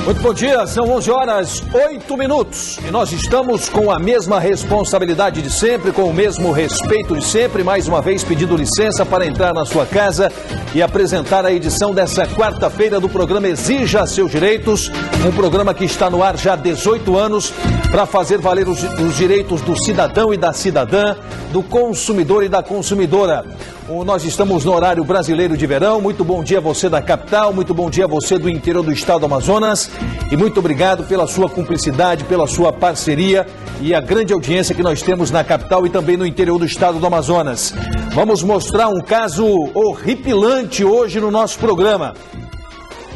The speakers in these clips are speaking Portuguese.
Muito bom dia, são 11h08 e nós estamos com a mesma responsabilidade de sempre, com o mesmo respeito de sempre, mais uma vez pedindo licença para entrar na sua casa e apresentar a edição dessa quarta-feira do programa Exija Seus Direitos, um programa que está no ar já há 18 anos para fazer valer os direitos do cidadão e da cidadã, do consumidor e da consumidora. Nós estamos no horário brasileiro de verão. Muito bom dia a você da capital, muito bom dia a você do interior do estado do Amazonas e muito obrigado pela sua cumplicidade, pela sua parceria e a grande audiência que nós temos na capital e também no interior do estado do Amazonas. Vamos mostrar um caso horripilante hoje no nosso programa.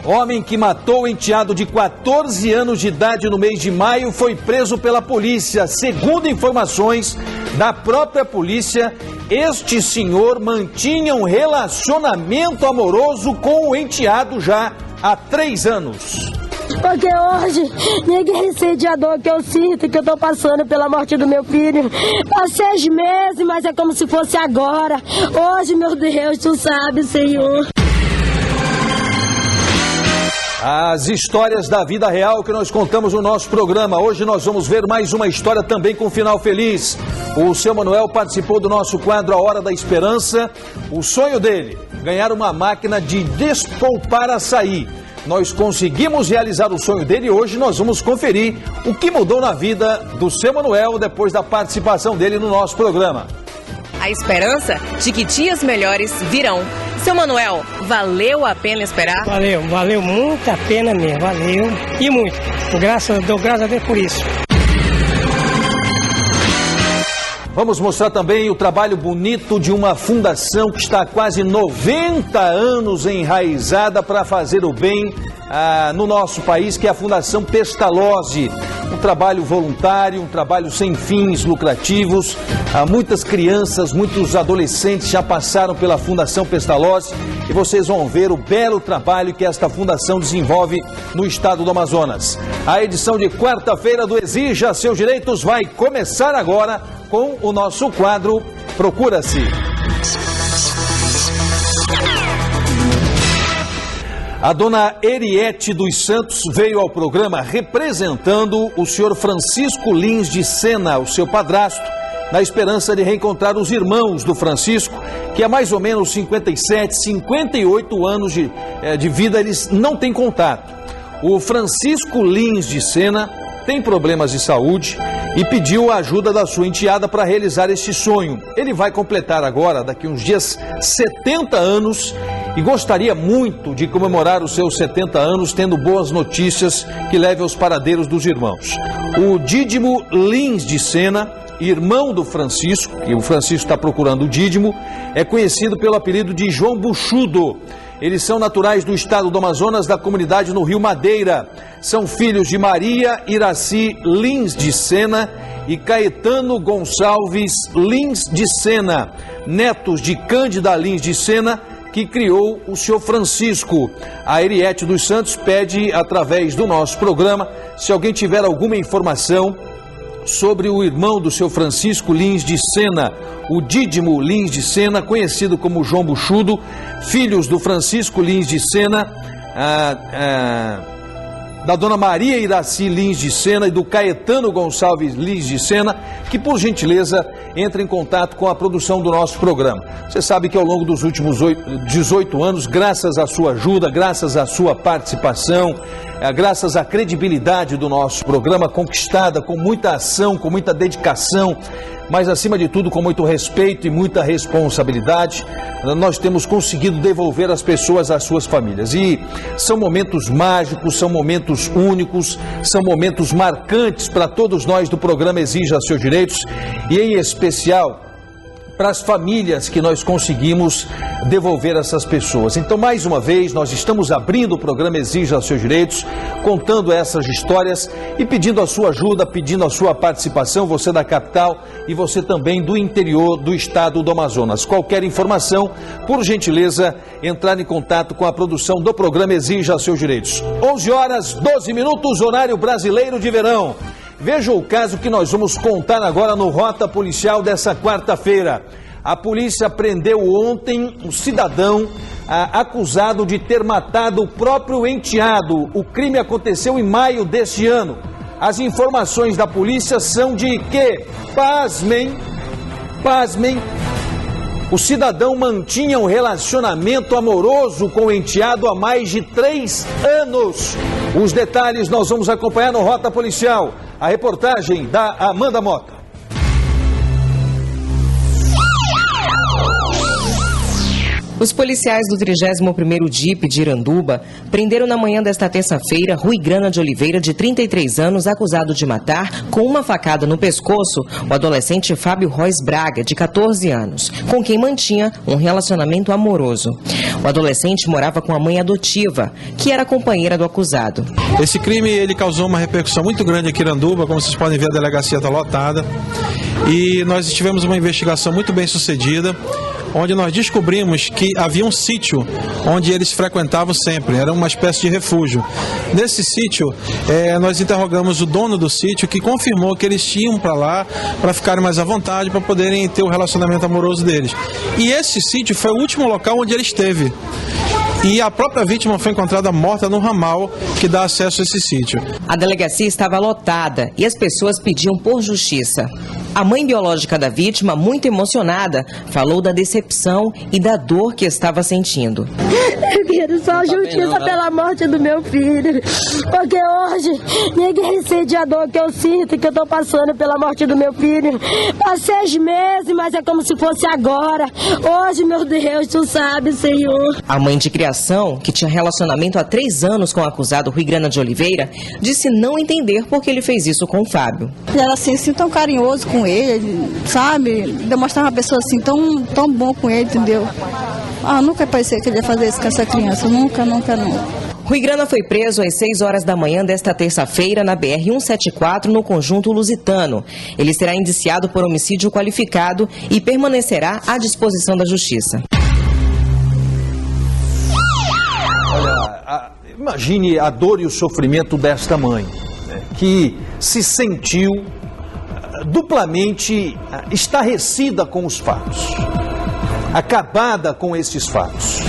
Homem que matou o enteado de 14 anos de idade no mês de maio foi preso pela polícia. Segundo informações da própria polícia, este senhor mantinha um relacionamento amoroso com o enteado já há 3 anos. Porque hoje ninguém sente a dor que eu sinto, que eu tô passando pela morte do meu filho. Há 6 meses, mas é como se fosse agora. Hoje, meu Deus, tu sabe, Senhor. As histórias da vida real que nós contamos no nosso programa. Hoje nós vamos ver mais uma história também com final feliz. O seu Manuel participou do nosso quadro A Hora da Esperança. O sonho dele, ganhar uma máquina de despolpar açaí. Nós conseguimos realizar o sonho dele e hoje nós vamos conferir o que mudou na vida do seu Manuel depois da participação dele no nosso programa. A esperança de que dias melhores virão. Seu Manuel, valeu a pena esperar? Valeu muito a pena mesmo, valeu e muito. Graças a Deus por isso. Vamos mostrar também o trabalho bonito de uma fundação que está há quase 90 anos enraizada para fazer o bem no nosso país, que é a Fundação Pestalozzi. Um trabalho voluntário, um trabalho sem fins lucrativos. Muitas crianças, muitos adolescentes já passaram pela Fundação Pestalozzi e vocês vão ver o belo trabalho que esta fundação desenvolve no estado do Amazonas. A edição de quarta-feira do Exija Seus Direitos vai começar agora com o nosso quadro Procura-se. A dona Eriete dos Santos veio ao programa representando o senhor Francisco Lins de Sena, o seu padrasto, na esperança de reencontrar os irmãos do Francisco, que há mais ou menos 57, 58 anos de vida eles não têm contato. O Francisco Lins de Sena tem problemas de saúde e pediu a ajuda da sua enteada para realizar este sonho. Ele vai completar agora, daqui uns dias, 70 anos e gostaria muito de comemorar os seus 70 anos tendo boas notícias que levem aos paradeiros dos irmãos. O Dídimo Lins de Sena, irmão do Francisco, e o Francisco está procurando o Dídimo, é conhecido pelo apelido de João Buchudo. Eles são naturais do estado do Amazonas, da comunidade no Rio Madeira. São filhos de Maria Iraci Lins de Sena e Caetano Gonçalves Lins de Sena, netos de Cândida Lins de Sena, que criou o senhor Francisco. A Eriete dos Santos pede, através do nosso programa, se alguém tiver alguma informação sobre o irmão do seu Francisco Lins de Sena, o Dídimo Lins de Sena, conhecido como João Buchudo, filhos do Francisco Lins de Sena, da dona Maria Iraci Lins de Sena e do Caetano Gonçalves Lins de Sena, que por gentileza entre em contato com a produção do nosso programa. Você sabe que ao longo dos últimos 18 anos, graças à sua ajuda, graças à sua participação, graças à credibilidade do nosso programa conquistada com muita ação, com muita dedicação, mas acima de tudo com muito respeito e muita responsabilidade, nós temos conseguido devolver as pessoas às suas famílias. E são momentos mágicos, são momentos únicos, são momentos marcantes para todos nós do programa Exija Seus Direitos e em especial para as famílias que nós conseguimos devolver essas pessoas. Então, mais uma vez, nós estamos abrindo o programa Exija Seus Direitos, contando essas histórias e pedindo a sua ajuda, pedindo a sua participação, você da capital e você também do interior do estado do Amazonas. Qualquer informação, por gentileza, entrar em contato com a produção do programa Exija Seus Direitos. 11h12, horário brasileiro de verão. Veja o caso que nós vamos contar agora no Rota Policial dessa quarta-feira. A polícia prendeu ontem um cidadão acusado de ter matado o próprio enteado. O crime aconteceu em maio deste ano. As informações da polícia são de que, pasmem, o cidadão mantinha um relacionamento amoroso com o enteado há mais de 3 anos. Os detalhes nós vamos acompanhar no Rota Policial. A reportagem da Amanda Mota. Os policiais do 31º DIP de Iranduba prenderam na manhã desta terça-feira Rui Grana de Oliveira, de 33 anos, acusado de matar, com uma facada no pescoço, o adolescente Fábio Rois Braga, de 14 anos, com quem mantinha um relacionamento amoroso. O adolescente morava com a mãe adotiva, que era companheira do acusado. Esse crime ele causou uma repercussão muito grande aqui em Iranduba, como vocês podem ver, a delegacia está lotada. E nós tivemos uma investigação muito bem sucedida, onde nós descobrimos que havia um sítio onde eles frequentavam sempre, era uma espécie de refúgio. Nesse sítio, nós interrogamos o dono do sítio, que confirmou que eles iam para lá para ficarem mais à vontade, para poderem ter o relacionamento amoroso deles. E esse sítio foi o último local onde ele esteve. E a própria vítima foi encontrada morta no ramal que dá acesso a esse sítio. A delegacia estava lotada e as pessoas pediam por justiça. A mãe biológica da vítima, muito emocionada, falou da decepção e da dor que estava sentindo. Eu quero só justiça pela morte do meu filho. Porque hoje ninguém sente a dor que eu sinto, que eu estou passando pela morte do meu filho. Há 6 meses, mas é como se fosse agora. Hoje, meu Deus, tu sabe, Senhor. A mãe de criação, que tinha relacionamento há 3 anos com o acusado Rui Grana de Oliveira, disse não entender por que ele fez isso com o Fábio. Ele era assim tão carinhoso com ele, sabe? Demonstrava uma pessoa assim tão bom com ele, entendeu? Nunca pensei que ele ia fazer isso com essa criança, nunca. Rui Grana foi preso às 6 horas da manhã desta terça-feira na BR-174, no Conjunto Lusitano. Ele será indiciado por homicídio qualificado e permanecerá à disposição da Justiça. Olha, imagine a dor e o sofrimento desta mãe, né, que se sentiu duplamente estarrecida com os fatos, acabada com esses fatos.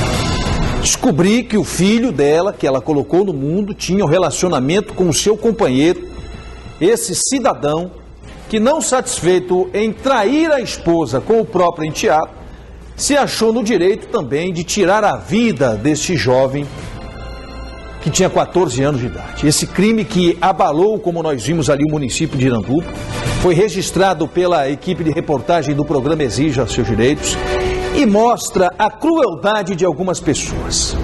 Descobri que o filho dela, que ela colocou no mundo, tinha um relacionamento com o seu companheiro, esse cidadão, que não satisfeito em trair a esposa com o próprio enteado, se achou no direito também de tirar a vida deste jovem que tinha 14 anos de idade. Esse crime que abalou, como nós vimos ali, o município de Iranduba, foi registrado pela equipe de reportagem do programa Exija Seus Direitos e mostra a crueldade de algumas pessoas.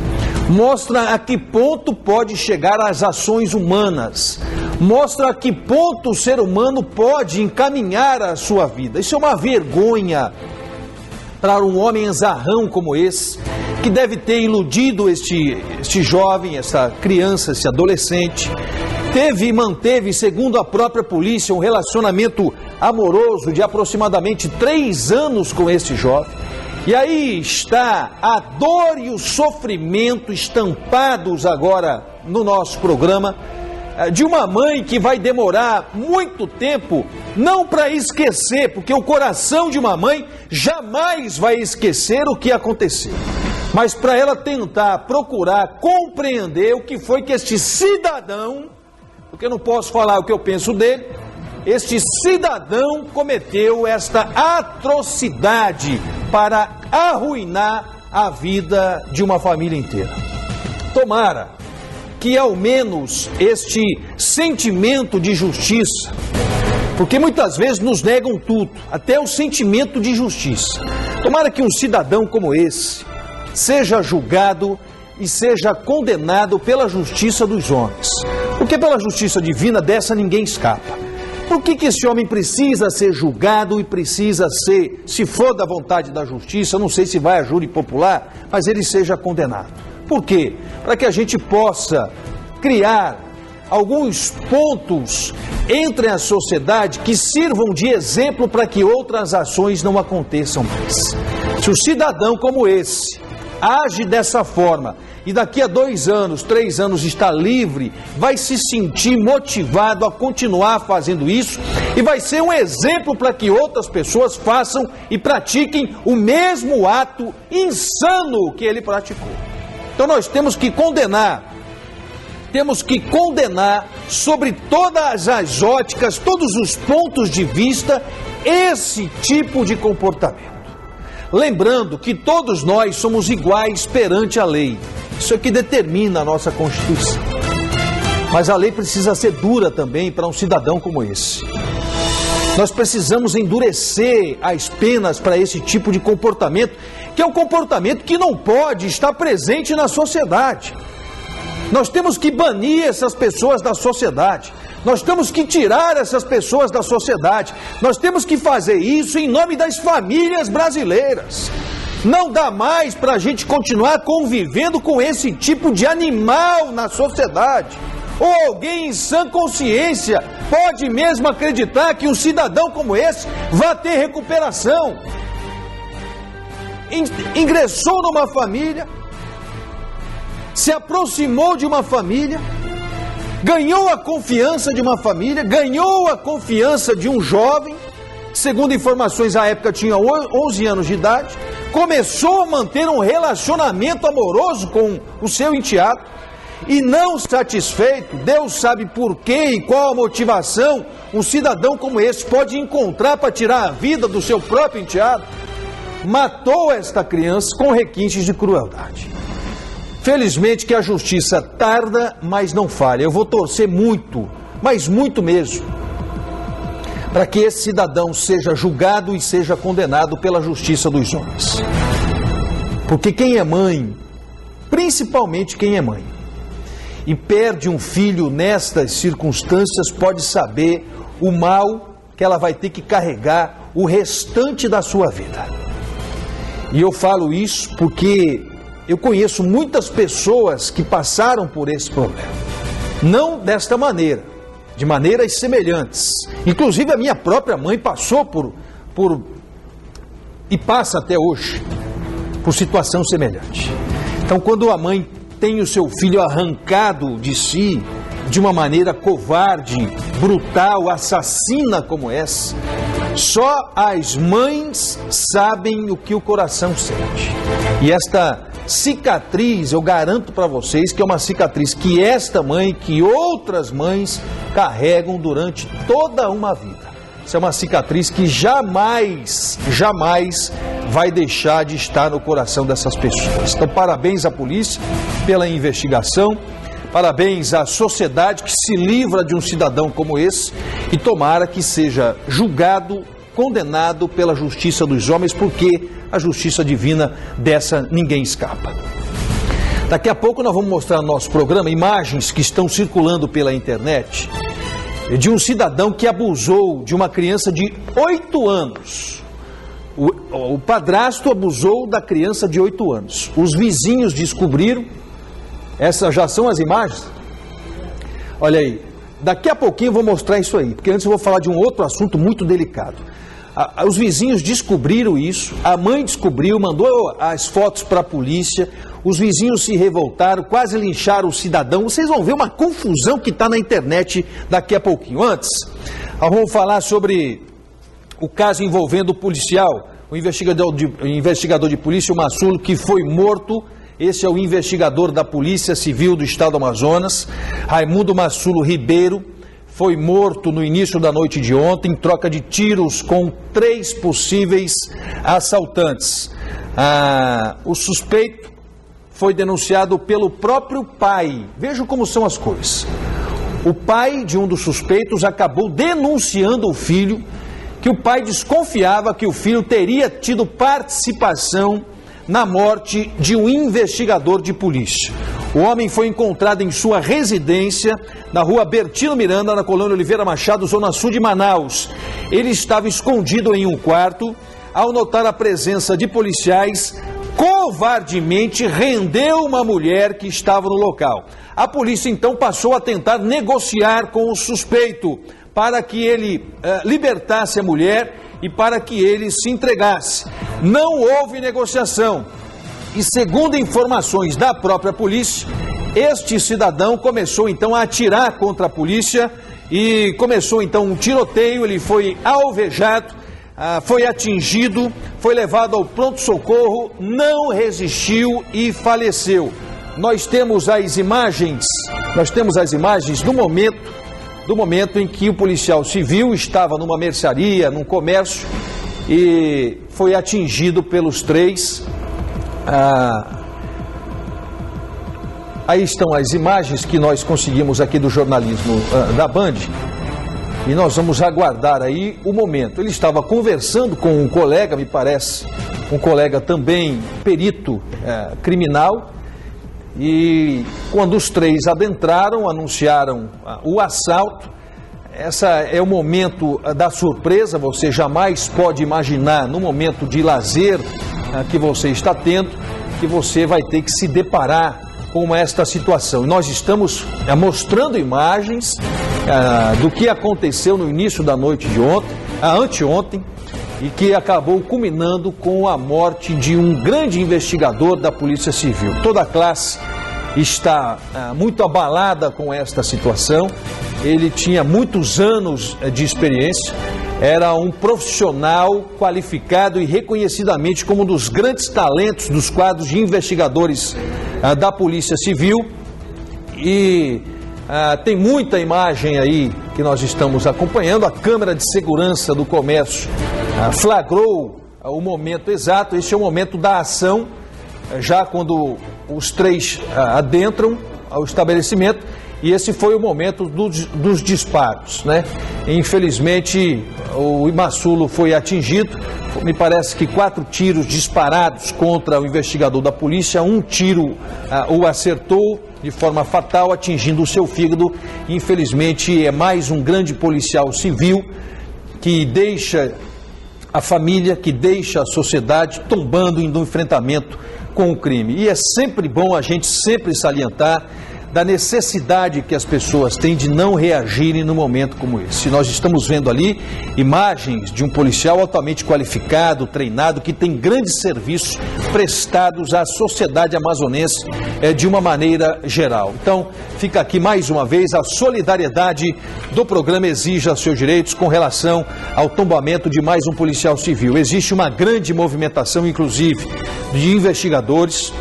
Mostra a que ponto pode chegar as ações humanas. Mostra a que ponto o ser humano pode encaminhar a sua vida. Isso é uma vergonha para um homem enzarrão como esse, que deve ter iludido este jovem, essa criança, esse adolescente. Teve e manteve, segundo a própria polícia, um relacionamento amoroso de aproximadamente 3 anos com este jovem. E aí está a dor e o sofrimento estampados agora no nosso programa, de uma mãe que vai demorar muito tempo, não para esquecer, porque o coração de uma mãe jamais vai esquecer o que aconteceu, mas para ela tentar procurar compreender o que foi que este cidadão, porque eu não posso falar o que eu penso dele, este cidadão cometeu esta atrocidade para arruinar a vida de uma família inteira. Tomara que ao menos este sentimento de justiça, porque muitas vezes nos negam tudo, até o sentimento de justiça. Tomara que um cidadão como esse seja julgado e seja condenado pela justiça dos homens. Porque pela justiça divina dessa ninguém escapa. Por que esse homem precisa ser julgado e precisa ser, se for da vontade da justiça, não sei se vai a júri popular, mas ele seja condenado? Por quê? Para que a gente possa criar alguns pontos entre a sociedade que sirvam de exemplo para que outras ações não aconteçam mais. Se o cidadão como esse age dessa forma e daqui a 2 anos, 3 anos está livre, vai se sentir motivado a continuar fazendo isso e vai ser um exemplo para que outras pessoas façam e pratiquem o mesmo ato insano que ele praticou. Então nós temos que condenar sobre todas as óticas, todos os pontos de vista, esse tipo de comportamento. Lembrando que todos nós somos iguais perante a lei. Isso é que determina a nossa Constituição. Mas a lei precisa ser dura também para um cidadão como esse. Nós precisamos endurecer as penas para esse tipo de comportamento, que é um comportamento que não pode estar presente na sociedade. Nós temos que banir essas pessoas da sociedade. Nós temos que tirar essas pessoas da sociedade. Nós temos que fazer isso em nome das famílias brasileiras. Não dá mais para a gente continuar convivendo com esse tipo de animal na sociedade. Ou alguém em sã consciência pode mesmo acreditar que um cidadão como esse vai ter recuperação. Ingressou numa família, se aproximou de uma família, ganhou a confiança de uma família, ganhou a confiança de um jovem, segundo informações à época tinha 11 anos de idade, começou a manter um relacionamento amoroso com o seu enteado e não satisfeito, Deus sabe por quê e qual a motivação um cidadão como esse pode encontrar para tirar a vida do seu próprio enteado, matou esta criança com requintes de crueldade. Felizmente que a justiça tarda, mas não falha. Eu vou torcer muito, mas muito mesmo, para que esse cidadão seja julgado e seja condenado pela justiça dos homens. Porque quem é mãe, principalmente quem é mãe, e perde um filho nestas circunstâncias, pode saber o mal que ela vai ter que carregar o restante da sua vida. E eu falo isso porque eu conheço muitas pessoas que passaram por esse problema. Não desta maneira, de maneiras semelhantes. Inclusive a minha própria mãe passou e passa até hoje por situação semelhante. Então quando a mãe tem o seu filho arrancado de si de uma maneira covarde, brutal, assassina como essa, só as mães sabem o que o coração sente. E esta cicatriz, eu garanto para vocês que é uma cicatriz que esta mãe, que outras mães carregam durante toda uma vida. Isso é uma cicatriz que jamais vai deixar de estar no coração dessas pessoas. Então, parabéns à polícia pela investigação, parabéns à sociedade que se livra de um cidadão como esse e tomara que seja julgado, condenado pela justiça dos homens, porque a justiça divina dessa ninguém escapa. Daqui a pouco nós vamos mostrar no nosso programa imagens que estão circulando pela internet de um cidadão que abusou de uma criança de 8 anos. O padrasto abusou da criança de 8 anos. Os vizinhos descobriram. Essas já são as imagens? Olha aí. Daqui a pouquinho eu vou mostrar isso aí, porque antes eu vou falar de um outro assunto muito delicado. Os vizinhos descobriram isso, a mãe descobriu, mandou as fotos para a polícia, os vizinhos se revoltaram, quase lincharam o cidadão. Vocês vão ver uma confusão que está na internet daqui a pouquinho. Antes, nós vamos falar sobre o caso envolvendo o policial, o investigador de polícia, o Massulo, que foi morto. Esse é o investigador da Polícia Civil do Estado do Amazonas, Raimundo Massulo Ribeiro. Foi morto no início da noite de ontem, em troca de tiros com 3 possíveis assaltantes. O suspeito foi denunciado pelo próprio pai. Vejam como são as coisas. O pai de um dos suspeitos acabou denunciando o filho, que o pai desconfiava que o filho teria tido participação na morte de um investigador de polícia. O homem foi encontrado em sua residência na rua Bertino Miranda, na colônia Oliveira Machado, zona sul de Manaus. Ele estava escondido em um quarto. Ao notar a presença de policiais, covardemente rendeu uma mulher que estava no local. A polícia então passou a tentar negociar com o suspeito para que ele libertasse a mulher e para que ele se entregasse. Não houve negociação. E segundo informações da própria polícia, este cidadão começou então a atirar contra a polícia e começou então um tiroteio. Ele foi alvejado, foi atingido, foi levado ao pronto-socorro, não resistiu e faleceu. Nós temos as imagens do momento em que o policial civil estava numa mercearia, num comércio, e foi atingido pelos três. Aí estão as imagens que nós conseguimos aqui do jornalismo da Band, e nós vamos aguardar aí o momento. Ele estava conversando com um colega, me parece, um colega também perito criminal, e quando os três adentraram, anunciaram o assalto. Essa é o momento da surpresa. Você jamais pode imaginar, no momento de lazer que você está tendo, que você vai ter que se deparar com esta situação. Nós estamos mostrando imagens do que aconteceu no início da noite de ontem, anteontem, e que acabou culminando com a morte de um grande investigador da Polícia Civil. Toda a classe está muito abalada com esta situação. Ele tinha muitos anos de experiência, era um profissional qualificado e reconhecidamente como um dos grandes talentos dos quadros de investigadores da Polícia Civil. E tem muita imagem aí que nós estamos acompanhando. A câmera de segurança do comércio flagrou o momento exato. Esse é o momento da ação, já quando os três adentram ao estabelecimento, e esse foi o momento dos disparos, né? Infelizmente, o Imaçulo foi atingido. Me parece que 4 tiros disparados contra o investigador da polícia. Um tiro o acertou de forma fatal, atingindo o seu fígado. Infelizmente, é mais um grande policial civil que deixa a família, que deixa a sociedade tombando no enfrentamento com o crime. E é sempre bom a gente sempre salientar da necessidade que as pessoas têm de não reagirem num momento como esse. Nós estamos vendo ali imagens de um policial altamente qualificado, treinado, que tem grandes serviços prestados à sociedade amazonense de uma maneira geral. Então, fica aqui mais uma vez a solidariedade do programa Exija Seus Direitos com relação ao tombamento de mais um policial civil. Existe uma grande movimentação, inclusive, de investigadores.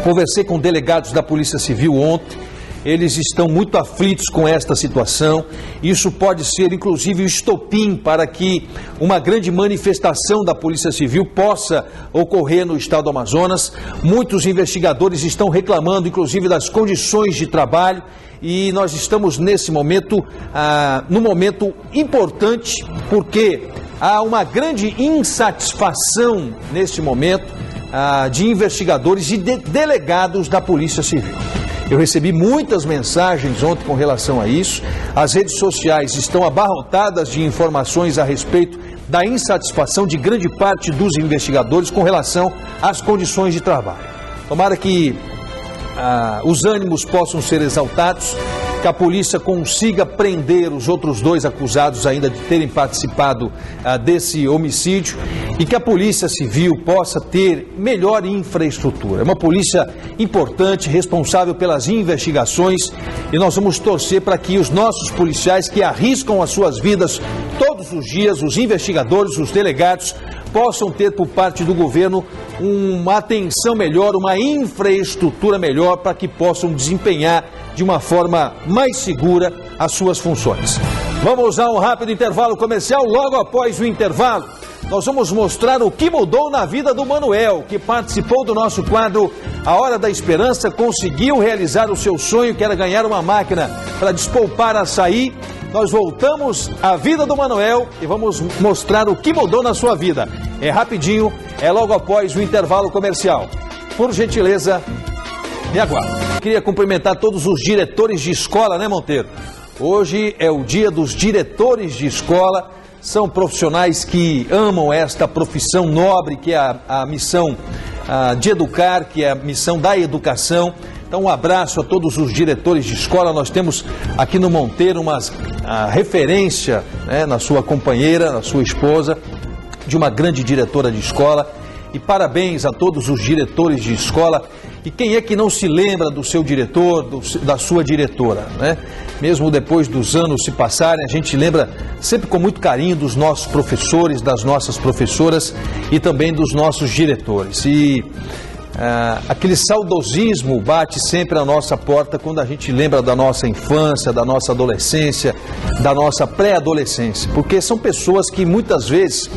Conversei com delegados da Polícia Civil ontem. Eles estão muito aflitos com esta situação. Isso pode ser, inclusive, o estopim para que uma grande manifestação da Polícia Civil possa ocorrer no estado do Amazonas. Muitos investigadores estão reclamando, inclusive, das condições de trabalho. E nós estamos nesse momento, num momento importante, porque há uma grande insatisfação neste momento de investigadores e de delegados da Polícia Civil. Eu recebi muitas mensagens ontem com relação a isso. As redes sociais estão abarrotadas de informações a respeito da insatisfação de grande parte dos investigadores com relação às condições de trabalho. Tomara que os ânimos possam ser exaltados, que a polícia consiga prender os outros 2 acusados ainda de terem participado desse homicídio, e que a Polícia Civil possa ter melhor infraestrutura. É uma polícia importante, responsável pelas investigações, e nós vamos torcer para que os nossos policiais que arriscam as suas vidas todos os dias, os investigadores, os delegados, possam ter por parte do governo uma atenção melhor, uma infraestrutura melhor, para que possam desempenhar de uma forma mais segura as suas funções. Vamos a um rápido intervalo comercial. Logo após o intervalo, nós vamos mostrar o que mudou na vida do Manuel, que participou do nosso quadro A Hora da Esperança, conseguiu realizar o seu sonho, que era ganhar uma máquina para despolpar açaí. Nós voltamos à vida do Manuel e vamos mostrar o que mudou na sua vida. É rapidinho, é logo após o intervalo comercial. Por gentileza, me aguarde. Queria cumprimentar todos os diretores de escola, né, Monteiro? Hoje é o dia dos diretores de escola. São profissionais que amam esta profissão nobre, que é a missão de educar, que é a missão da educação. Então, um abraço a todos os diretores de escola. Nós temos aqui no Monteiro uma referência, né, na sua companheira, na sua esposa, de uma grande diretora de escola. e parabéns a todos os diretores de escola. E quem é que não se lembra do seu diretor, da sua diretora, né? Mesmo depois dos anos se passarem, a gente lembra sempre com muito carinho dos nossos professores, das nossas professoras e também dos nossos diretores. E aquele saudosismo bate sempre à nossa porta quando a gente lembra da nossa infância, da nossa adolescência, da nossa pré-adolescência, porque são pessoas que muitas vezes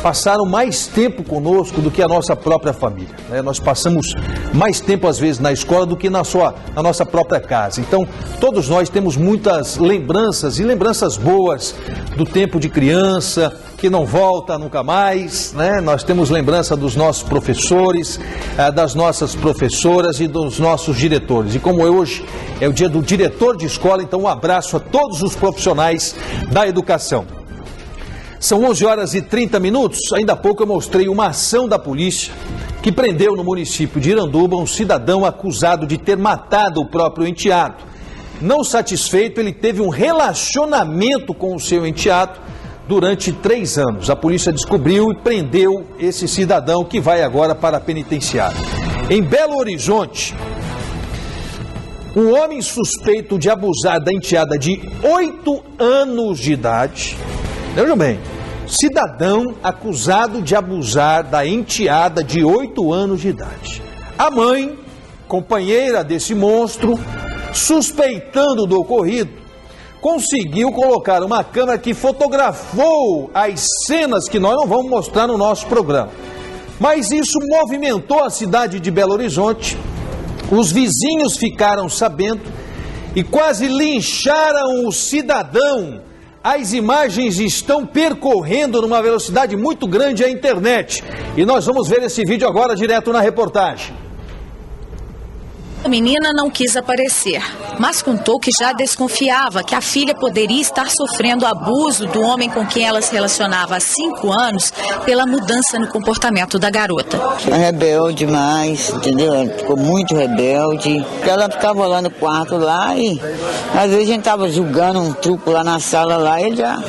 passaram mais tempo conosco do que a nossa própria família, né? Nós passamos mais tempo às vezes na escola do que na nossa própria casa. Então todos nós temos muitas lembranças e lembranças boas do tempo de criança, que não volta nunca mais, né? Nós temos lembrança dos nossos professores, das nossas professoras e dos nossos diretores. E como hoje é o dia do diretor de escola, então um abraço a todos os profissionais da educação. São 11 horas e 30 minutos, ainda há pouco eu mostrei uma ação da polícia que prendeu no município de Iranduba um cidadão acusado de ter matado o próprio enteado. Não satisfeito, ele teve um relacionamento com o seu enteado durante 3 anos. A polícia descobriu e prendeu esse cidadão que vai agora para a penitenciária. Em Belo Horizonte, um homem suspeito de abusar da enteada de 8 anos de idade, vejam bem, cidadão acusado de abusar da enteada de 8 anos de idade. A mãe, companheira desse monstro, suspeitando do ocorrido, conseguiu colocar uma câmera que fotografou as cenas que nós não vamos mostrar no nosso programa. Mas isso movimentou a cidade de Belo Horizonte, os vizinhos ficaram sabendo e quase lincharam o cidadão. As imagens estão percorrendo numa velocidade muito grande a internet. E nós vamos ver esse vídeo agora direto na reportagem. A menina não quis aparecer, mas contou que já desconfiava que a filha poderia estar sofrendo abuso do homem com quem ela se relacionava há 5 anos pela mudança no comportamento da garota. É rebelde demais, entendeu? Ela ficou muito rebelde. Ela ficava lá no quarto lá e às vezes a gente estava julgando um truco lá na sala lá e ele já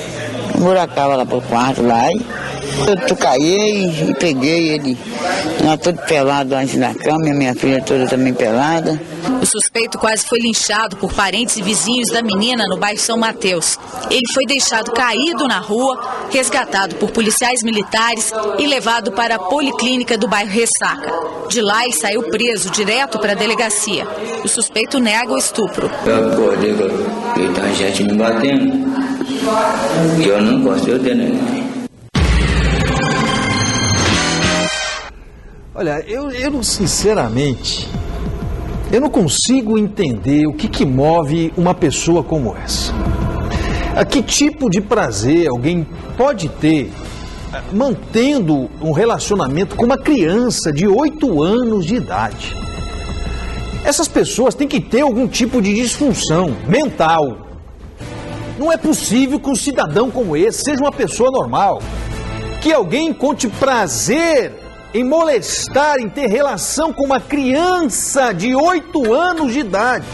emburacava lá pro quarto lá e eu tucaiei e peguei ele lá todo pelado antes da cama, e a minha filha toda também pelada. O suspeito quase foi linchado por parentes e vizinhos da menina no bairro São Mateus. Ele foi deixado caído na rua, resgatado por policiais militares e levado para a policlínica do bairro Ressaca. De lá ele saiu preso direto para a delegacia. O suspeito nega o estupro. Eu acordei com ele tá gente me batendo. E eu não gosto, eu tenho. Olha, eu sinceramente, eu não consigo entender o que move uma pessoa como essa. A que tipo de prazer alguém pode ter mantendo um relacionamento com uma criança de 8 anos de idade? Essas pessoas têm que ter algum tipo de disfunção mental. Não é possível que um cidadão como esse seja uma pessoa normal. Que alguém encontre prazer em molestar, em ter relação com uma criança de 8 anos de idade.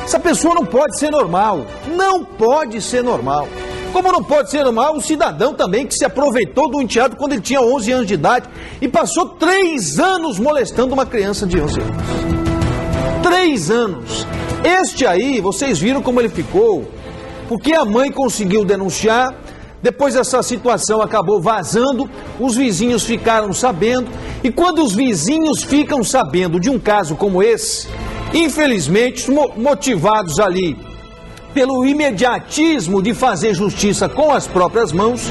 Essa pessoa não pode ser normal. Não pode ser normal. Como não pode ser normal um cidadão também que se aproveitou do enteado quando ele tinha 11 anos de idade e passou 3 anos molestando uma criança de 11 anos. 3 anos. Este aí, vocês viram como ele ficou, porque a mãe conseguiu denunciar. Depois essa situação acabou vazando, os vizinhos ficaram sabendo, e quando os vizinhos ficam sabendo de um caso como esse, infelizmente, motivados ali pelo imediatismo de fazer justiça com as próprias mãos,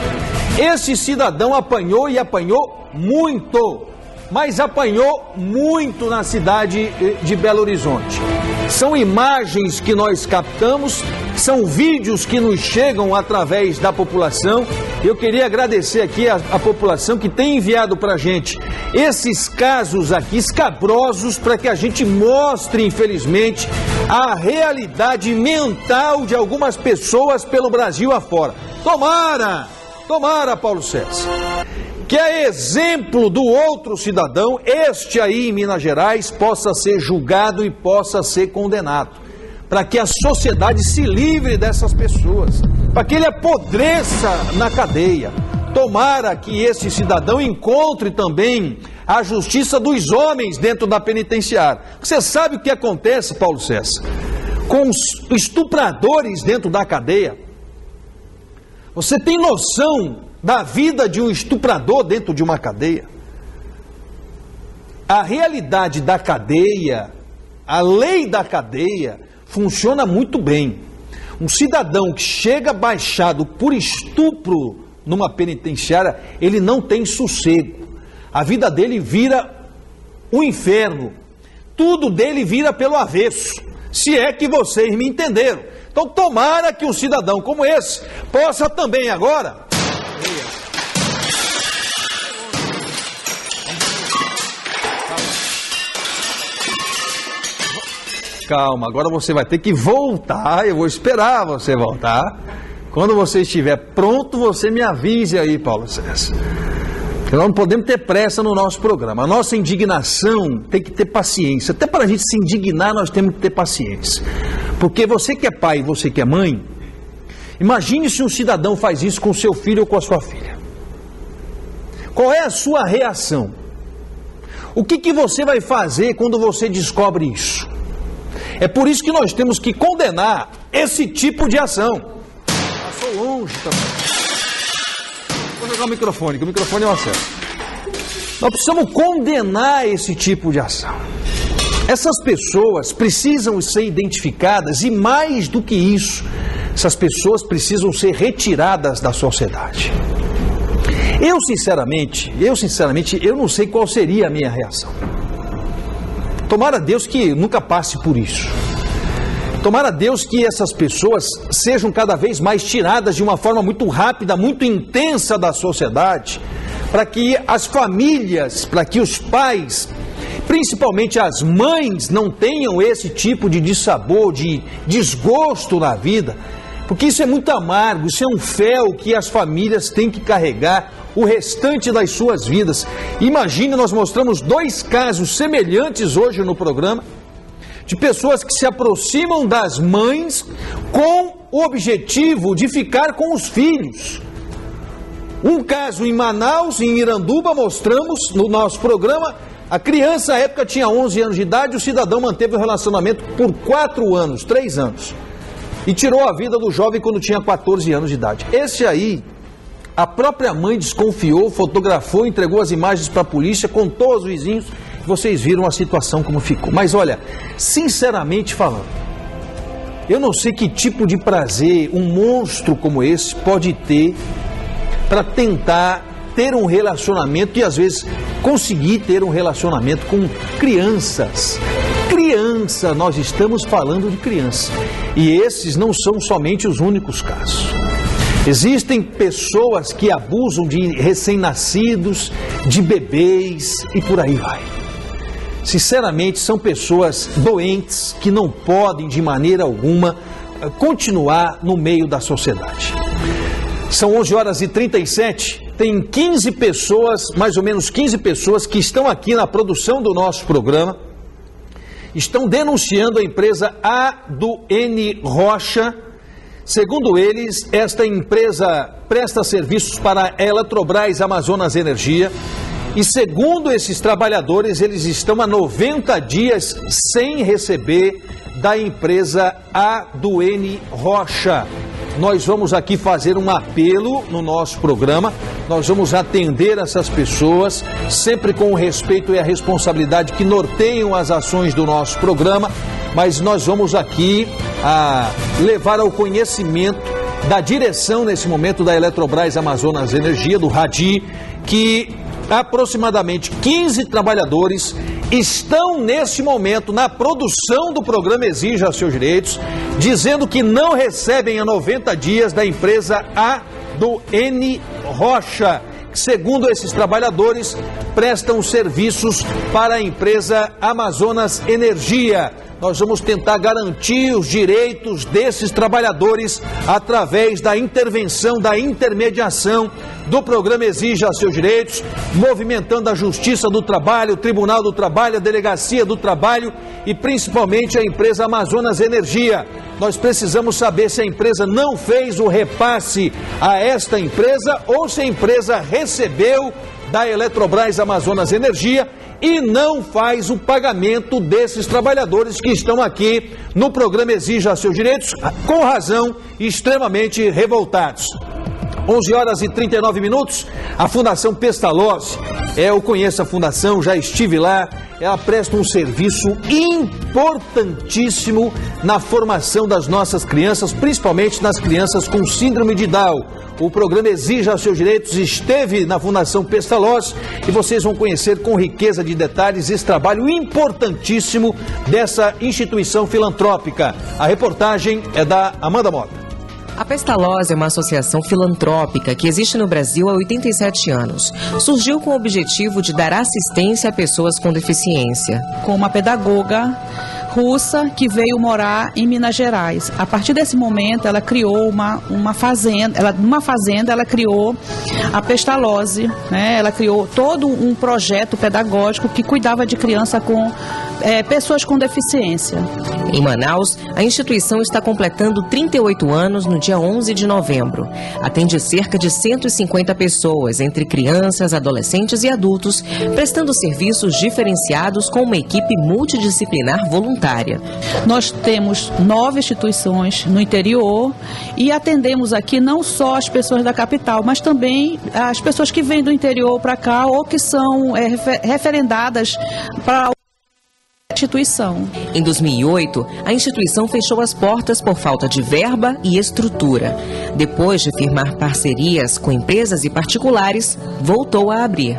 esse cidadão apanhou e apanhou muito, mas apanhou muito na cidade de Belo Horizonte. São imagens que nós captamos, são vídeos que nos chegam através da população. Eu queria agradecer aqui a população que tem enviado para a gente esses casos aqui escabrosos para que a gente mostre, infelizmente, a realidade mental de algumas pessoas pelo Brasil afora. Tomara, Paulo César, que a exemplo do outro cidadão, este aí em Minas Gerais, possa ser julgado e possa ser condenado, para que a sociedade se livre dessas pessoas, para que ele apodreça na cadeia. Tomara que esse cidadão encontre também a justiça dos homens dentro da penitenciária. Você sabe o que acontece, Paulo César, com os estupradores dentro da cadeia? Você tem noção da vida de um estuprador dentro de uma cadeia? A realidade da cadeia, a lei da cadeia, funciona muito bem. Um cidadão que chega baixado por estupro numa penitenciária, ele não tem sossego. A vida dele vira um inferno. Tudo dele vira pelo avesso. Se é que vocês me entenderam. Então tomara que um cidadão como esse possa também agora... Calma, agora você vai ter que voltar, eu vou esperar você voltar. Quando você estiver pronto, você me avise aí, Paulo César. Porque nós não podemos ter pressa no nosso programa. A nossa indignação tem que ter paciência. Até para a gente se indignar, nós temos que ter paciência. Porque você que é pai e você que é mãe, imagine se um cidadão faz isso com o seu filho ou com a sua filha. Qual é a sua reação? O que você vai fazer quando você descobre isso? É por isso que nós temos que condenar esse tipo de ação. Passou longe também. Vou jogar o microfone, que o microfone é o acesso. Nós precisamos condenar esse tipo de ação. Essas pessoas precisam ser identificadas e, mais do que isso, essas pessoas precisam ser retiradas da sociedade. Eu sinceramente, eu não sei qual seria a minha reação. Tomara a Deus que nunca passe por isso. Tomara a Deus que essas pessoas sejam cada vez mais tiradas de uma forma muito rápida, muito intensa da sociedade, para que as famílias, para que os pais, principalmente as mães, não tenham esse tipo de dissabor, de desgosto na vida, porque isso é muito amargo, isso é um fel que as famílias têm que carregar o restante das suas vidas. Imagine, nós mostramos 2 casos semelhantes hoje no programa, de pessoas que se aproximam das mães com o objetivo de ficar com os filhos. Um caso em Manaus, em Iranduba, mostramos no nosso programa. A criança, à época, tinha 11 anos de idade, o cidadão manteve o relacionamento por 4 anos, 3 anos. E tirou a vida do jovem quando tinha 14 anos de idade. Esse aí, a própria mãe desconfiou, fotografou, entregou as imagens para a polícia, contou aos vizinhos. Vocês viram a situação como ficou. Mas olha, sinceramente falando, eu não sei que tipo de prazer um monstro como esse pode ter para tentar ter um relacionamento e às vezes conseguir ter um relacionamento com crianças. Criança, nós estamos falando de criança. E esses não são somente os únicos casos. Existem pessoas que abusam de recém-nascidos, de bebês e por aí vai. Sinceramente, são pessoas doentes que não podem de maneira alguma continuar no meio da sociedade. São 11h37, tem 15 pessoas, mais ou menos 15 pessoas que estão aqui na produção do nosso programa, estão denunciando a empresa A2N Rocha. Segundo eles, esta empresa presta serviços para a Eletrobras Amazonas Energia e, segundo esses trabalhadores, eles estão há 90 dias sem receber da empresa A2N Rocha. Nós vamos aqui fazer um apelo no nosso programa, nós vamos atender essas pessoas, sempre com o respeito e a responsabilidade que norteiam as ações do nosso programa, mas nós vamos aqui levar ao conhecimento da direção, nesse momento, da Eletrobras Amazonas Energia, do RADI, que aproximadamente 15 trabalhadores estão neste momento na produção do programa Exija Seus Direitos, dizendo que não recebem há 90 dias da empresa A2N Rocha, que, segundo esses trabalhadores, prestam serviços para a empresa Amazonas Energia. nós vamos tentar garantir os direitos desses trabalhadores através da intervenção, da intermediação do programa Exija Seus Direitos, movimentando a Justiça do Trabalho, o Tribunal do Trabalho, a Delegacia do Trabalho e principalmente a empresa Amazonas Energia. Nós precisamos saber se a empresa não fez o repasse a esta empresa ou se a empresa recebeu da Eletrobras Amazonas Energia e não faz o pagamento desses trabalhadores que estão aqui no programa Exija Seus Direitos, com razão, extremamente revoltados. 11 horas e 39 minutos, a Fundação Pestalozzi, eu conheço a Fundação, já estive lá, ela presta um serviço importantíssimo na formação das nossas crianças, principalmente nas crianças com síndrome de Down. O programa Exija Seus Direitos esteve na Fundação Pestalozzi e vocês vão conhecer com riqueza de detalhes esse trabalho importantíssimo dessa instituição filantrópica. A reportagem é da Amanda Mota. A Pestalozzi é uma associação filantrópica que existe no Brasil há 87 anos. Surgiu com o objetivo de dar assistência a pessoas com deficiência. Com uma pedagoga russa que veio morar em Minas Gerais. A partir desse momento, ela criou uma fazenda. Numa fazenda, ela criou a Pestalozzi, né? Ela criou todo um projeto pedagógico que cuidava de criança com pessoas com deficiência. Em Manaus, a instituição está completando 38 anos no dia 11 de novembro. Atende cerca de 150 pessoas, entre crianças, adolescentes e adultos, prestando serviços diferenciados com uma equipe multidisciplinar voluntária. Nós temos 9 instituições no interior e atendemos aqui não só as pessoas da capital, mas também as pessoas que vêm do interior para cá ou que são referendadas para instituição. Em 2008, a instituição fechou as portas por falta de verba e estrutura. Depois de firmar parcerias com empresas e particulares, voltou a abrir.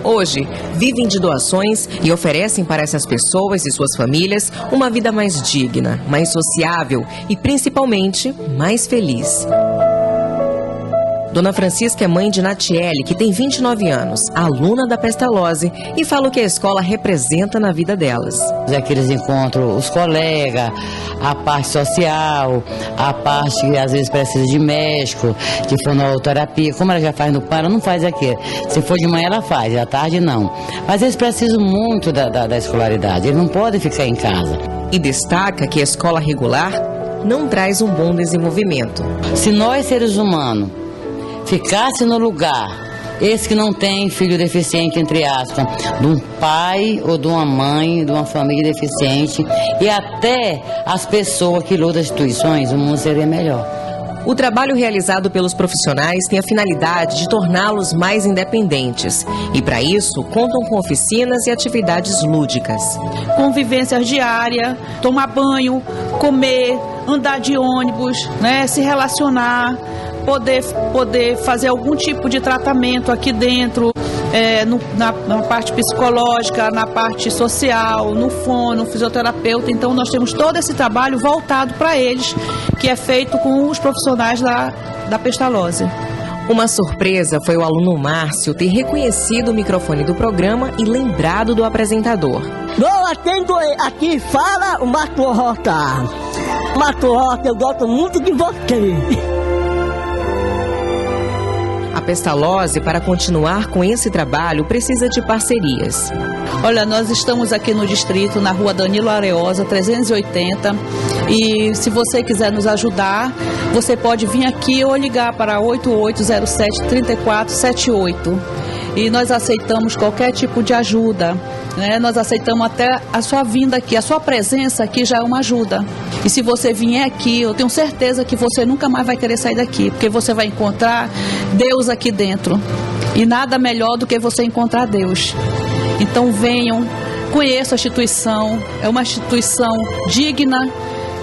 Hoje, vivem de doações e oferecem para essas pessoas e suas famílias uma vida mais digna, mais sociável e, principalmente, mais feliz. Dona Francisca é mãe de Natiele, que tem 29 anos, aluna da Pestalozzi, e fala o que a escola representa na vida delas. Aqui eles encontram os colegas, a parte social, a parte que às vezes precisa de médico, de fonoterapia. Como ela já faz no PAN, ela não faz aqui. Se for de manhã ela faz, à tarde não. Mas eles precisam muito da escolaridade, eles não podem ficar em casa. E destaca que a escola regular não traz um bom desenvolvimento. Se nós, seres humanos, ficasse no lugar, esse que não tem filho deficiente, entre aspas, de um pai ou de uma mãe, de uma família deficiente, e até as pessoas que lutam as instituições, o mundo seria melhor. O trabalho realizado pelos profissionais tem a finalidade de torná-los mais independentes. E para isso, contam com oficinas e atividades lúdicas. Convivências diárias, tomar banho, comer, andar de ônibus, né, se relacionar, poder fazer algum tipo de tratamento aqui dentro, na parte psicológica, na parte social, no fono, fisioterapeuta. Então nós temos todo esse trabalho voltado para eles, que é feito com os profissionais da Pestalozzi. Uma surpresa foi o aluno Márcio ter reconhecido o microfone do programa e lembrado do apresentador. Eu atendo aqui, fala o Marco Rota. Marco Rota, eu gosto muito de você. A Pestalozzi, para continuar com esse trabalho, precisa de parcerias. Olha, nós estamos aqui no distrito, na rua Danilo Areosa, 380, e se você quiser nos ajudar, você pode vir aqui ou ligar para 8807-3478. E nós aceitamos qualquer tipo de ajuda, né? Nós aceitamos até a sua vinda aqui, a sua presença aqui já é uma ajuda. E se você vier aqui, eu tenho certeza que você nunca mais vai querer sair daqui, porque você vai encontrar Deus aqui dentro. E nada melhor do que você encontrar Deus. Então venham, conheçam a instituição, é uma instituição digna,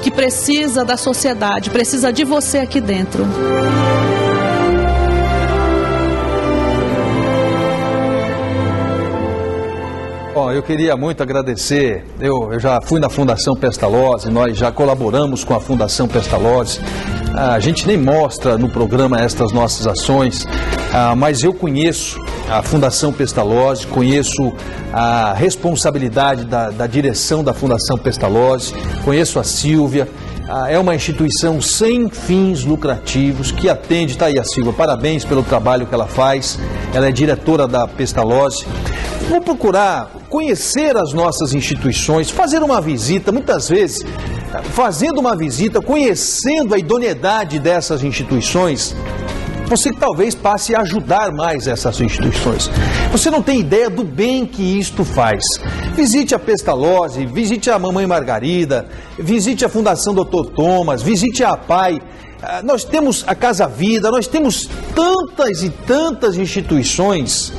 que precisa da sociedade, precisa de você aqui dentro. Bom, eu queria muito agradecer, eu já fui na Fundação Pestalozzi, nós já colaboramos com a Fundação Pestalozzi, A gente nem mostra no programa estas nossas ações, mas eu conheço a Fundação Pestalozzi, conheço a responsabilidade da direção da Fundação Pestalozzi, conheço a Silvia. É uma instituição sem fins lucrativos que atende, tá aí a Silvia, parabéns pelo trabalho que ela faz, ela é diretora da Pestalozzi. Vou procurar conhecer as nossas instituições, fazer uma visita, muitas vezes, fazendo uma visita, conhecendo a idoneidade dessas instituições, você talvez passe a ajudar mais essas instituições. Você não tem ideia do bem que isto faz. Visite a Pestalozzi, visite a Mamãe Margarida, visite a Fundação Dr. Thomas, visite a APAI. Nós temos a Casa Vida, nós temos tantas e tantas instituições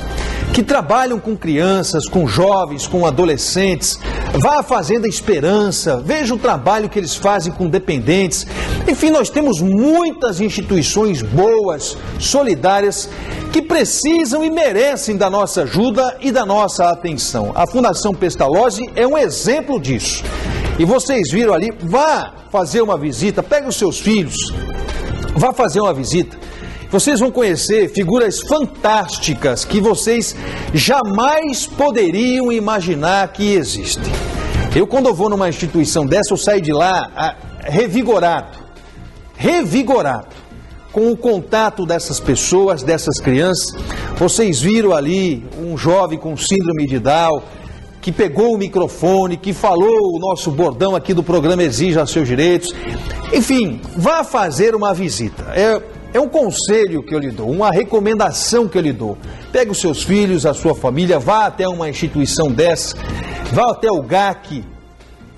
que trabalham com crianças, com jovens, com adolescentes. Vá à Fazenda Esperança, veja o trabalho que eles fazem com dependentes. Enfim, nós temos muitas instituições boas, solidárias, que precisam e merecem da nossa ajuda e da nossa atenção. A Fundação Pestalozzi é um exemplo disso. E vocês viram ali, vá fazer uma visita, pegue os seus filhos, vá fazer uma visita. Vocês vão conhecer figuras fantásticas que vocês jamais poderiam imaginar que existem. Eu, quando eu vou numa instituição dessa, eu saio de lá revigorado, com o contato dessas pessoas, dessas crianças. Vocês viram ali um jovem com síndrome de Down, que pegou o microfone, que falou o nosso bordão aqui do programa Exija Seus Direitos. Enfim, vá fazer uma visita. É um conselho que eu lhe dou, uma recomendação que eu lhe dou. Pegue os seus filhos, a sua família, vá até uma instituição dessa, vá até o GAC.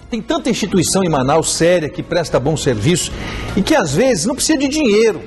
Tem tanta instituição em Manaus séria que presta bom serviço e que às vezes não precisa de dinheiro.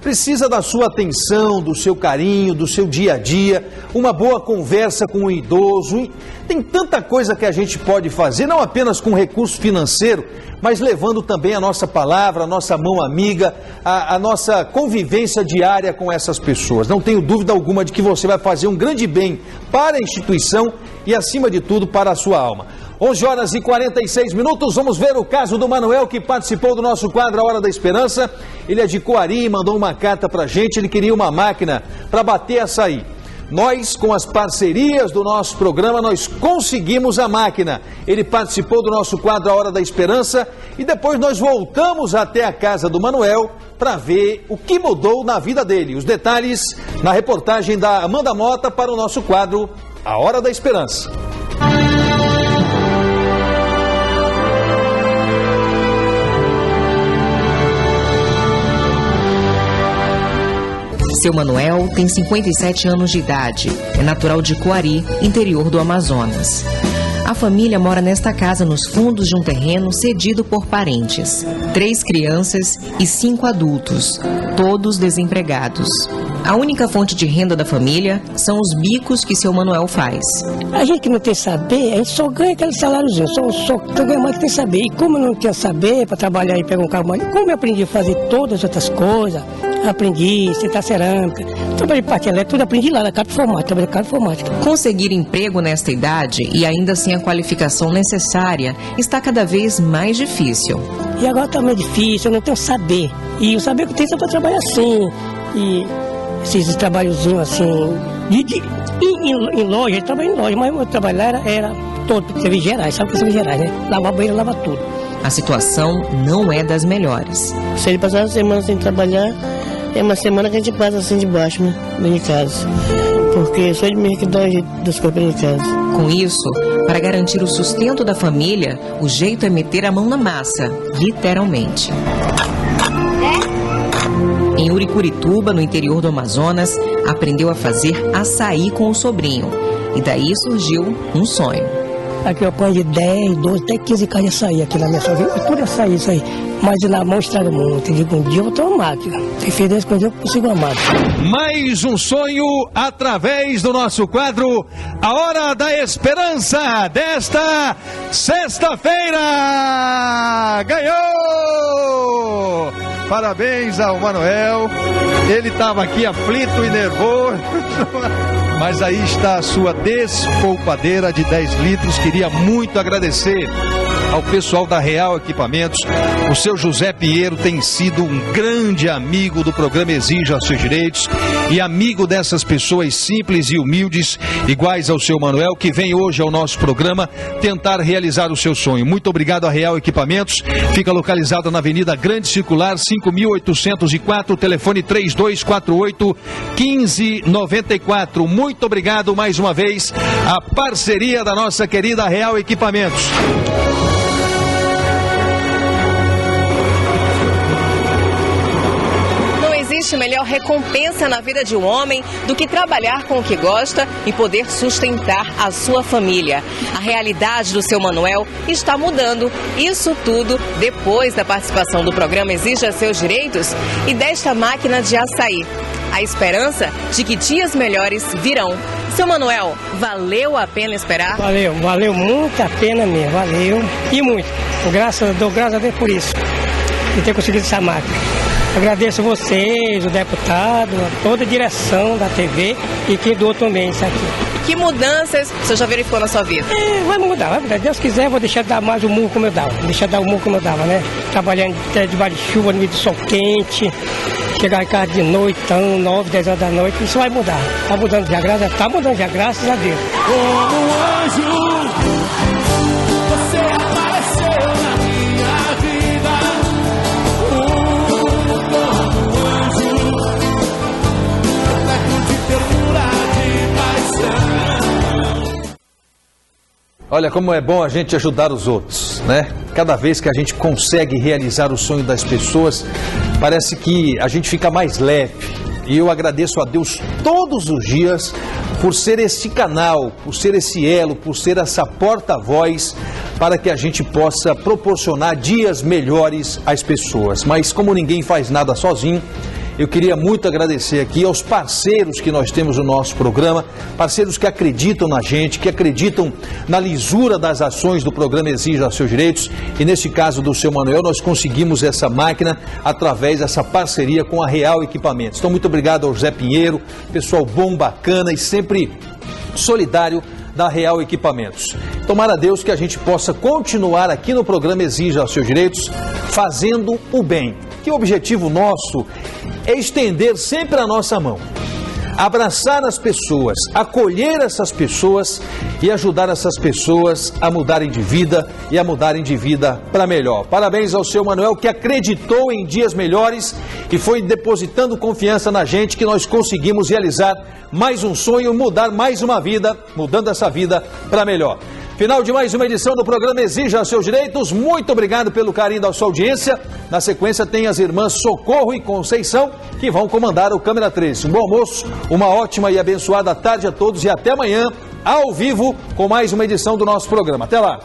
Precisa da sua atenção, do seu carinho, do seu dia a dia, uma boa conversa com o idoso. Tem tanta coisa que a gente pode fazer, não apenas com recurso financeiro, mas levando também a nossa palavra, a nossa mão amiga, a nossa convivência diária com essas pessoas. Não tenho dúvida alguma de que você vai fazer um grande bem para a instituição e, acima de tudo, para a sua alma. 11h46, vamos ver o caso do Manuel, que participou do nosso quadro A Hora da Esperança. Ele é de Coari, mandou uma carta pra gente, ele queria uma máquina para bater açaí. Nós, com as parcerias do nosso programa, nós conseguimos a máquina. Ele participou do nosso quadro A Hora da Esperança e depois nós voltamos até a casa do Manuel para ver o que mudou na vida dele. Os detalhes na reportagem da Amanda Mota para o nosso quadro A Hora da Esperança. Seu Manuel tem 57 anos de idade, é natural de Coari, interior do Amazonas. A família mora nesta casa nos fundos de um terreno cedido por parentes. 3 crianças e 5 adultos, todos desempregados. A única fonte de renda da família são os bicos que seu Manuel faz. A gente que não tem saber, a gente só ganha aquele saláriozinho, só ganha mais que tem saber. E como eu não tinha saber para trabalhar e pegar um carro mais, como eu aprendi a fazer todas as outras coisas, aprendi, sentar cerâmica, trabalhei parte elétrica, tudo aprendi lá na Capa Informática, trabalhei na Capa Informática. Conseguir emprego nesta idade e ainda sem a qualificação necessária está cada vez mais difícil. E agora está meio difícil, eu não tenho saber. E o saber que eu tenho é para trabalhar assim, e esses trabalhozinhos assim, em loja, eu trabalhei em loja, mas o meu trabalho lá era todo, serviços gerais, sabe o que é serviços gerais, né? Lavar banheiro, lavar tudo. A situação não é das melhores. Se ele passar uma semana sem trabalhar, é uma semana que a gente passa assim de baixo, né? Dentro de casa. Porque só ele mesmo que dá um jeito das coisas dentro de casa. Com isso, para garantir o sustento da família, o jeito é meter a mão na massa, literalmente. Em Uricurituba, no interior do Amazonas, aprendeu a fazer açaí com o sobrinho. E daí surgiu um sonho. Aqui eu ponho de 10, 12, até 15 caras de açaí aqui na minha família. Tudo açaí, isso aí. Mas na mão estraga muito. Eu digo, um dia eu vou ter uma máquina. Tem feliz que um dia eu consigo uma máquina. Mais um sonho através do nosso quadro A Hora da Esperança desta sexta-feira. Ganhou! Parabéns ao Manuel. Ele estava aqui aflito e nervoso. Mas aí está a sua despolpadeira de 10 litros. Queria muito agradecer ao pessoal da Real Equipamentos. O seu José Pinheiro tem sido um grande amigo do programa Exija Seus Direitos e amigo dessas pessoas simples e humildes, iguais ao seu Manuel, que vem hoje ao nosso programa tentar realizar o seu sonho. Muito obrigado a Real Equipamentos. Fica localizado na Avenida Grande Circular, 5.804, telefone 3248-1594. Muito obrigado mais uma vez à parceria da nossa querida Real Equipamentos. Não existe melhor recompensa na vida de um homem do que trabalhar com o que gosta e poder sustentar a sua família. A realidade do seu Manuel está mudando. Isso tudo depois da participação do programa Exija Seus Direitos e desta máquina de açaí. A esperança de que dias melhores virão. Seu Manuel, valeu a pena esperar? Valeu muito a pena mesmo, valeu e muito. Graças a Deus por isso, de ter conseguido essa máquina. Agradeço vocês, o deputado, toda a direção da TV e que doou também isso aqui. Que mudanças você já verificou na sua vida? Vai mudar. Se Deus quiser, vou deixar de dar mais o murro como eu dava. Deixar de dar o murro como eu dava, né? Trabalhando debaixo de chuva, no meio de sol quente, chegar em casa de noite, 9, 10 horas da noite, isso vai mudar. Tá mudando já, graças a Deus. Como um anjo, você apareceu na minha vida. Olha como é bom a gente ajudar os outros, né? Cada vez que a gente consegue realizar o sonho das pessoas, parece que a gente fica mais leve. E eu agradeço a Deus todos os dias por ser esse canal, por ser esse elo, por ser essa porta-voz para que a gente possa proporcionar dias melhores às pessoas. Mas como ninguém faz nada sozinho, eu queria muito agradecer aqui aos parceiros que nós temos no nosso programa, parceiros que acreditam na gente, que acreditam na lisura das ações do programa Exija Seus Direitos. E nesse caso do seu Manuel, nós conseguimos essa máquina através dessa parceria com a Real Equipamentos. Então, muito obrigado ao José Pinheiro, pessoal bom, bacana e sempre solidário da Real Equipamentos. Tomara a Deus que a gente possa continuar aqui no programa Exija Seus Direitos, fazendo o bem. Que o objetivo nosso é estender sempre a nossa mão, abraçar as pessoas, acolher essas pessoas e ajudar essas pessoas a mudarem de vida e a mudarem de vida para melhor. Parabéns ao seu Manuel, que acreditou em dias melhores e foi depositando confiança na gente, que nós conseguimos realizar mais um sonho, mudar mais uma vida, mudando essa vida para melhor. Final de mais uma edição do programa Exija Seus Direitos. Muito obrigado pelo carinho da sua audiência. Na sequência tem as irmãs Socorro e Conceição, que vão comandar o Câmera 13. Um bom almoço, uma ótima e abençoada tarde a todos e até amanhã, ao vivo, com mais uma edição do nosso programa. Até lá!